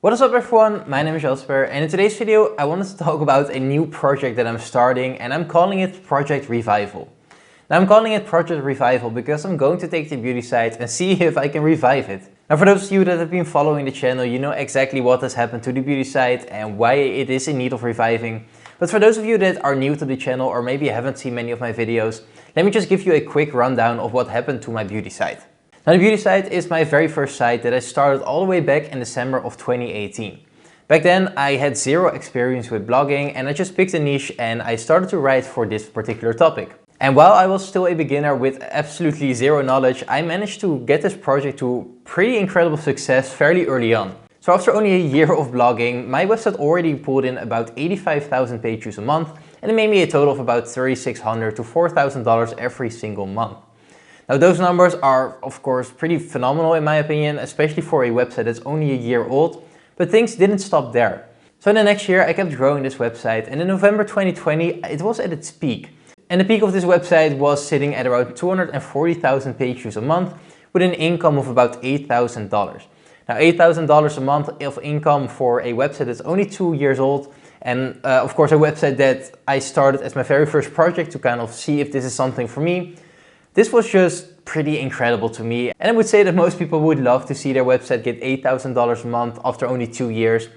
What is up everyone, my name is Jasper and in today's video I wanted to talk about a new project that I'm starting and I'm calling it Project Revival. Now I'm calling it Project Revival because I'm going to take the beauty site and see if I can revive it. Now for those of you that have been following the channel, you know exactly what has happened to the beauty site and why it is in need of reviving. But for those of you that are new to the channel or maybe haven't seen many of my videos, let me just give you a quick rundown of what happened to my beauty site. Now the beauty site is my very first site that I started all the way back in December of 2018. Back then I had zero experience with blogging and I just picked a niche and I started to write for this particular topic. And while I was still a beginner with absolutely zero knowledge, I managed to get this project to pretty incredible success fairly early on. So after only a year of blogging, my website already pulled in about 85,000 page views a month and it made me a total of about $3,600 to $4,000 every single month. Now those numbers are of course pretty phenomenal in my opinion, especially for a website that's only a year old, but things didn't stop there. So in the next year I kept growing this website and in November 2020 it was at its peak. And the peak of this website was sitting at around 240,000 page views a month with an income of about $8,000. Now $8,000 a month of income for a website that's only 2 years old and of course a website that I started as my very first project to kind of see if this is something for me. This was just pretty incredible to me and I would say that most people would love to see their website get $8,000 a month after only 2 years.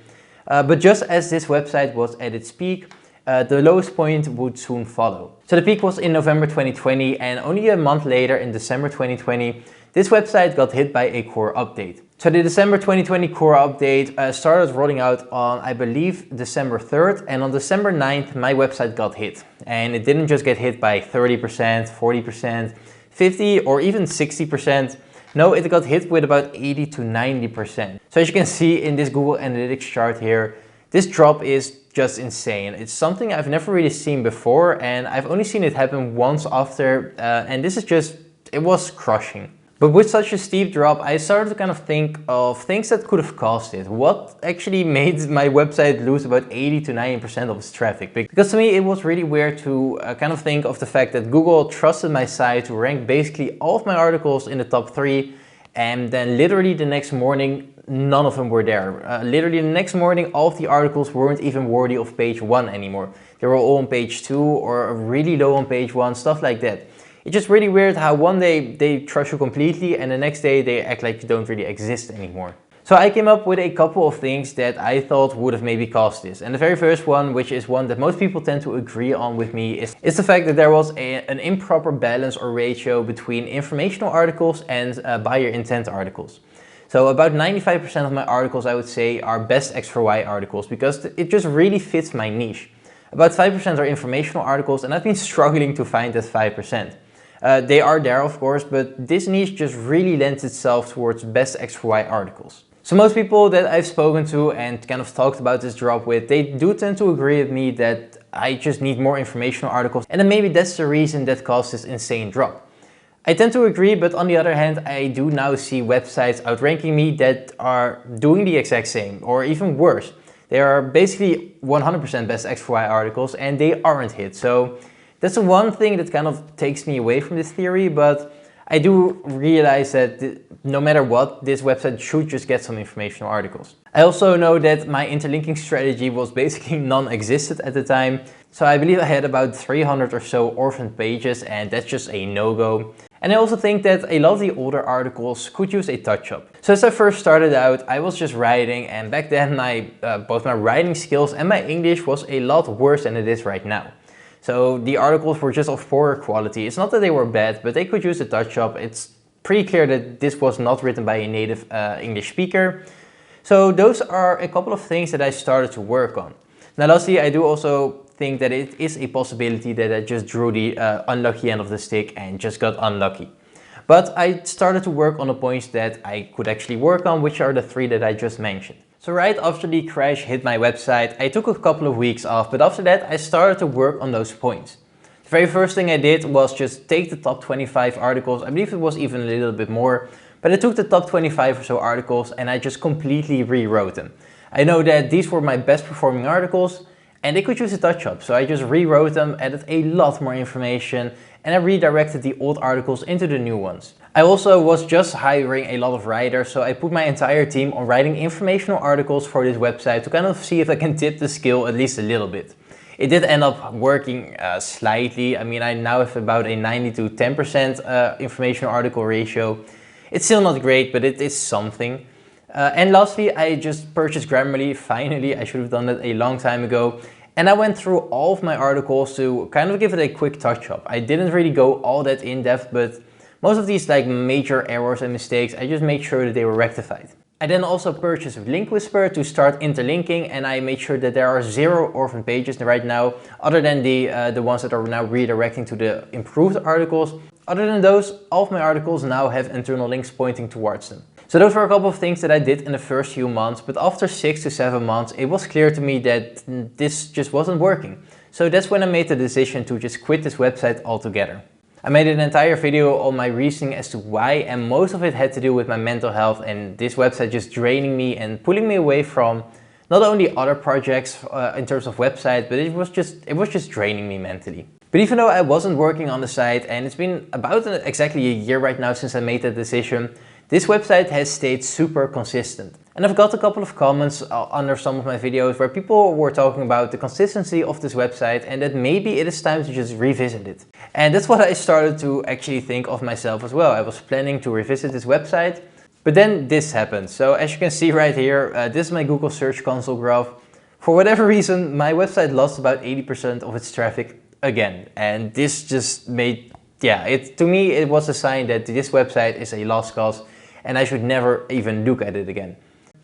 But just as this website was at its peak, the lowest point would soon follow. So the peak was in November 2020 and only a month later in December 2020, this website got hit by a core update. So the December 2020 core update started rolling out on, I believe, December 3rd, and on December 9th my website got hit. And it didn't just get hit by 30%, 40%, 50 or even 60%. No, it got hit with about 80 to 90%. So as you can see in this Google Analytics chart here, this drop is just insane. It's something I've never really seen before and I've only seen it happen once after and this is just, it was crushing. But with such a steep drop, I started to kind of think of things that could have caused it. What actually made my website lose about 80 to 90% of its traffic? Because to me, it was really weird to kind of think of the fact that Google trusted my site to rank basically all of my articles in the top 3. And then literally the next morning, none of them were there. Literally the next morning, all of the articles weren't even worthy of page 1 anymore. They were all on page 2 or really low on page 1, stuff like that. It's just really weird how one day they trust you completely and the next day they act like you don't really exist anymore. So I came up with a couple of things that I thought would have maybe caused this. And the very first one, which is one that most people tend to agree on with me, is the fact that there was an improper balance or ratio between informational articles and buyer intent articles. So about 95% of my articles, I would say, are best X for Y articles because it just really fits my niche. About 5% are informational articles and I've been struggling to find that 5%. They are there of course, but this niche just really lends itself towards best X for Y articles. So most people that I've spoken to and kind of talked about this drop with, they do tend to agree with me that I just need more informational articles and then maybe that's the reason that caused this insane drop. I tend to agree, but on the other hand, I do now see websites outranking me that are doing the exact same or even worse. They are basically 100% best X for Y articles and they aren't hit. So that's the one thing that kind of takes me away from this theory, but I do realize that no matter what, this website should just get some informational articles. I also know that my interlinking strategy was basically non-existent at the time. So I believe I had about 300 or so orphaned pages and that's just a no-go. And I also think that a lot of the older articles could use a touch-up. So as I first started out, I was just writing and back then both my writing skills and my English was a lot worse than it is right now. So the articles were just of poorer quality. It's not that they were bad, but they could use a touch-up. It's pretty clear that this was not written by a native English speaker. So those are a couple of things that I started to work on. Now lastly, I do also think that it is a possibility that I just drew the unlucky end of the stick and just got unlucky. But I started to work on the points that I could actually work on, which are the 3 that I just mentioned. So right after the crash hit my website, I took a couple of weeks off, but after that I started to work on those points. The very first thing I did was just take the top 25 articles, I believe it was even a little bit more, but I took the top 25 or so articles and I just completely rewrote them. I know that these were my best performing articles and they could use a touch-up, so I just rewrote them, added a lot more information and I redirected the old articles into the new ones. I also was just hiring a lot of writers, so I put my entire team on writing informational articles for this website to kind of see if I can tip the scale at least a little bit. It did end up working slightly. I mean, I now have about a 90 to 10% informational article ratio. It's still not great, but it is something. And lastly, I just purchased Grammarly. Finally, I should have done that a long time ago. And I went through all of my articles to kind of give it a quick touch up. I didn't really go all that in depth, but most of these like major errors and mistakes, I just made sure that they were rectified. I then also purchased Link Whisper to start interlinking, and I made sure that there are 0 orphan pages right now, other than the ones that are now redirecting to the improved articles. Other than those, all of my articles now have internal links pointing towards them. So those were a couple of things that I did in the first few months, but after 6 to 7 months, it was clear to me that this just wasn't working. So that's when I made the decision to just quit this website altogether. I made an entire video on my reasoning as to why, and most of it had to do with my mental health and this website just draining me and pulling me away from not only other projects in terms of website, but it was just draining me mentally. But even though I wasn't working on the site, and it's been about exactly a year right now since I made that decision, this website has stayed super consistent. And I've got a couple of comments under some of my videos where people were talking about the consistency of this website and that maybe it is time to just revisit it. And that's what I started to actually think of myself as well. I was planning to revisit this website, but then this happened. So as you can see right here, this is my Google Search Console graph. For whatever reason, my website lost about 80% of its traffic again. And this just made, to me, it was a sign that this website is a lost cause and I should never even look at it again.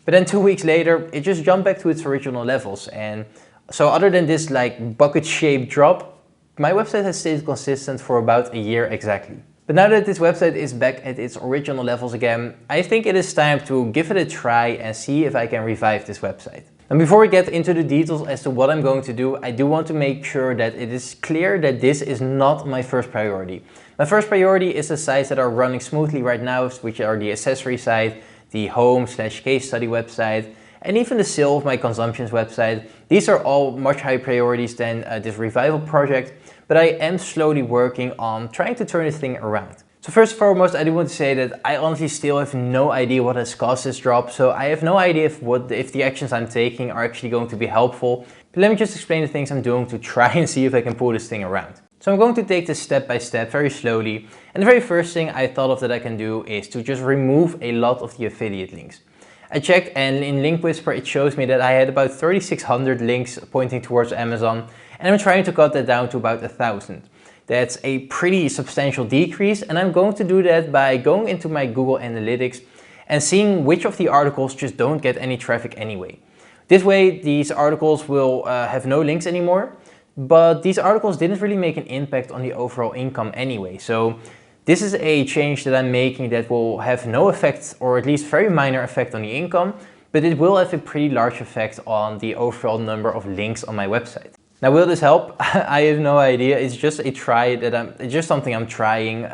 But then 2 weeks later, it just jumped back to its original levels. And so other than this like bucket-shaped drop, my website has stayed consistent for about a year exactly. But now that this website is back at its original levels again, I think it is time to give it a try and see if I can revive this website. And before we get into the details as to what I'm going to do, I do want to make sure that it is clear that this is not my first priority. My first priority is the sites that are running smoothly right now, which are the accessory site, the home/case study website, and even the sale of my consumptions website. These are all much higher priorities than this revival project, but I am slowly working on trying to turn this thing around. So first and foremost, I do want to say that I honestly still have no idea what has caused this drop, so I have no idea if the actions I'm taking are actually going to be helpful. But let me just explain the things I'm doing to try and see if I can pull this thing around. So I'm going to take this step by step, very slowly. And the very first thing I thought of that I can do is to just remove a lot of the affiliate links. I checked, and in Link Whisper it shows me that I had about 3,600 links pointing towards Amazon, and I'm trying to cut that down to about 1,000. That's a pretty substantial decrease, and I'm going to do that by going into my Google Analytics and seeing which of the articles just don't get any traffic anyway. This way these articles will have no links anymore, but these articles didn't really make an impact on the overall income anyway. So this is a change that I'm making that will have no effect, or at least very minor effect on the income, but it will have a pretty large effect on the overall number of links on my website. Now, will this help? I have no idea. It's just a try that it's just something I'm trying.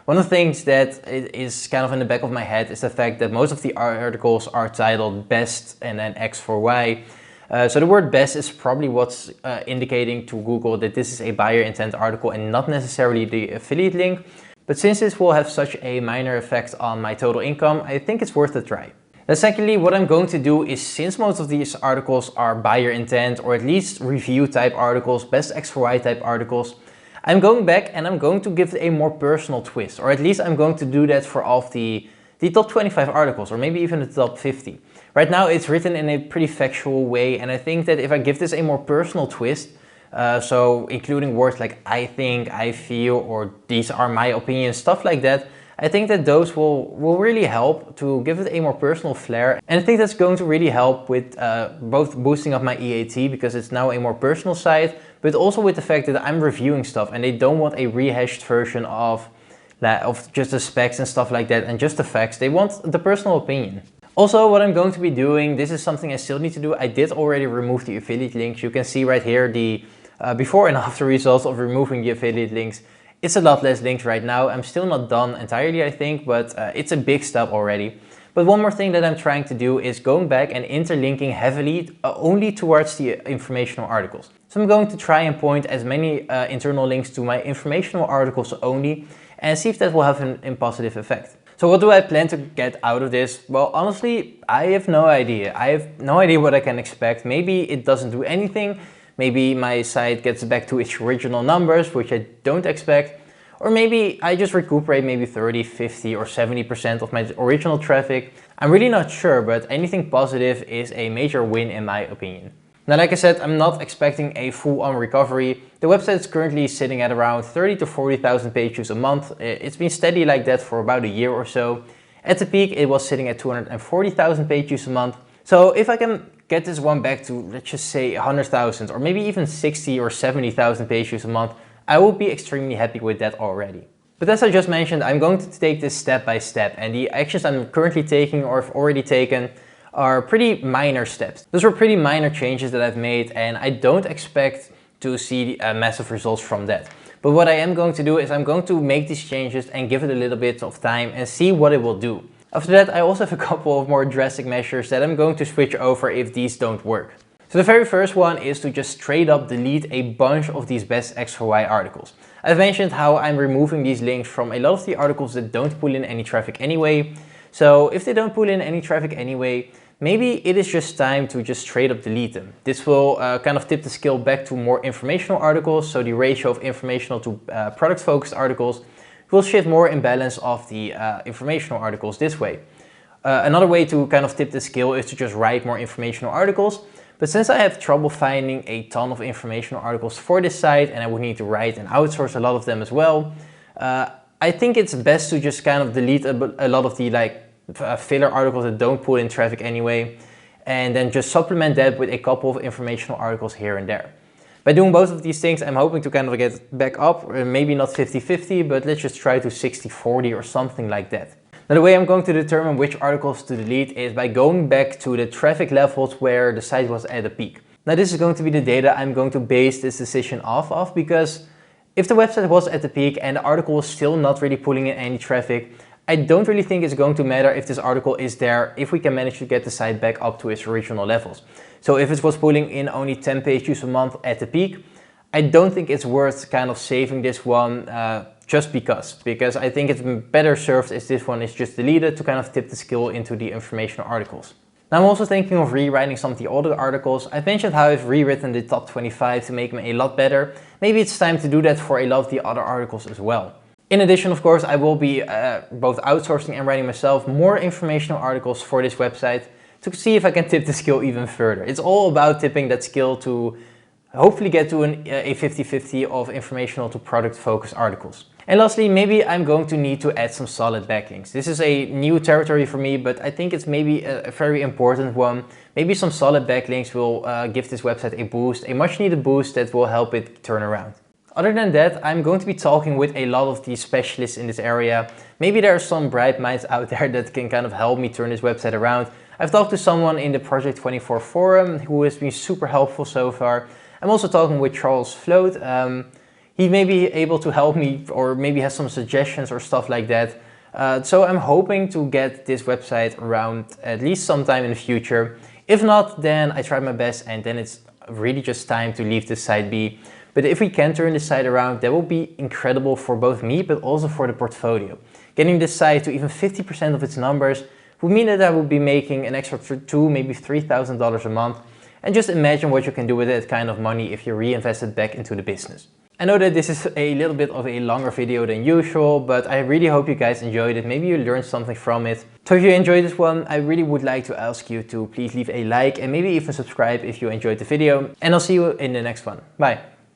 One of the things that is kind of in the back of my head is the fact that most of the articles are titled best and then X for Y. So the word best is probably what's indicating to Google that this is a buyer intent article and not necessarily the affiliate link. But since this will have such a minor effect on my total income, I think it's worth a try. And secondly, what I'm going to do is, since most of these articles are buyer intent or at least review type articles, best X for Y type articles, I'm going back and I'm going to give it a more personal twist, or at least I'm going to do that for all of the top 25 articles, or maybe even the top 50. Right now it's written in a pretty factual way, and I think that if I give this a more personal twist, so including words like I think, I feel, or these are my opinions, stuff like that, I think that those will really help to give it a more personal flair. And I think that's going to really help with both boosting up my EAT, because it's now a more personal site, but also with the fact that I'm reviewing stuff and they don't want a rehashed version of just the specs and stuff like that and just the facts. They want the personal opinion. Also, what I'm going to be doing, this is something I still need to do. I did already remove the affiliate links. You can see right here the before and after results of removing the affiliate links. It's a lot less links right now. I'm still not done entirely, I think, but it's a big step already. But one more thing that I'm trying to do is going back and interlinking heavily only towards the informational articles. So I'm going to try and point as many internal links to my informational articles only, and see if that will have a positive effect. So what do I plan to get out of this? Well, honestly, I have no idea. I have no idea what I can expect. Maybe it doesn't do anything. Maybe my site gets back to its original numbers, which I don't expect. Or maybe I just recuperate maybe 30, 50 or 70% of my original traffic. I'm really not sure, but anything positive is a major win in my opinion. Now, like I said, I'm not expecting a full-on recovery. The website is currently sitting at around 30 to 40,000 page views a month. It's been steady like that for about a year or so. At the peak, it was sitting at 240,000 page views a month. So if I can get this one back to, let's just say 100,000 or maybe even 60 or 70,000 page views a month, I will be extremely happy with that already. But as I just mentioned, I'm going to take this step by step, and the actions I'm currently taking or have already taken are pretty minor steps. Those were pretty minor changes that I've made, and I don't expect to see massive results from that. But what I am going to do is I'm going to make these changes and give it a little bit of time and see what it will do. After that, I also have a couple of more drastic measures that I'm going to switch over if these don't work. So the very first one is to just straight up delete a bunch of these best X for Y articles. I've mentioned how I'm removing these links from a lot of the articles that don't pull in any traffic anyway. So if they don't pull in any traffic anyway, maybe it is just time to just straight up delete them. This will kind of tip the scale back to more informational articles. So the ratio of informational to product focused articles will shift more in balance of the informational articles this way. Another way to kind of tip the scale is to just write more informational articles. But since I have trouble finding a ton of informational articles for this site and I would need to write and outsource a lot of them as well, I think it's best to just kind of delete a lot of the filler articles that don't pull in traffic anyway, and then just supplement that with a couple of informational articles here and there. By doing both of these things, I'm hoping to kind of get back up, maybe not 50-50, but let's just try to 60-40 or something like that. Now, the way I'm going to determine which articles to delete is by going back to the traffic levels where the site was at a peak. Now, this is going to be the data I'm going to base this decision off of, because if the website was at the peak and the article was still not really pulling in any traffic, I don't really think it's going to matter if this article is there if we can manage to get the site back up to its original levels. So if it was pulling in only 10 page views a month at the peak, I don't think it's worth kind of saving this one just because I think it's better served if this one is just deleted to kind of tip the scale into the informational articles. Now I'm also thinking of rewriting some of the older articles. I've mentioned how I've rewritten the top 25 to make them a lot better. Maybe it's time to do that for a lot of the other articles as well. In addition, of course, I will be both outsourcing and writing myself more informational articles for this website to see if I can tip the scale even further. It's all about tipping that scale to hopefully get to a 50-50 of informational to product focused articles. And lastly, maybe I'm going to need to add some solid backlinks. This is a new territory for me, but I think it's maybe a very important one. Maybe some solid backlinks will give this website a boost, a much needed boost that will help it turn around. Other than that, I'm going to be talking with a lot of these specialists in this area. Maybe there are some bright minds out there that can kind of help me turn this website around. I've talked to someone in the Project 24 forum who has been super helpful so far. I'm also talking with Charles Float. He may be able to help me or maybe has some suggestions or stuff like that. So I'm hoping to get this website around at least sometime in the future. If not, then I try my best and then it's really just time to leave this site be. But if we can turn this site around, that will be incredible for both me, but also for the portfolio. Getting this site to even 50% of its numbers would mean that I would be making an extra $2,000, maybe $3,000 a month. And just imagine what you can do with that kind of money if you reinvest it back into the business. I know that this is a little bit of a longer video than usual, but I really hope you guys enjoyed it. Maybe you learned something from it. So if you enjoyed this one, I really would like to ask you to please leave a like and maybe even subscribe if you enjoyed the video. And I'll see you in the next one. Bye.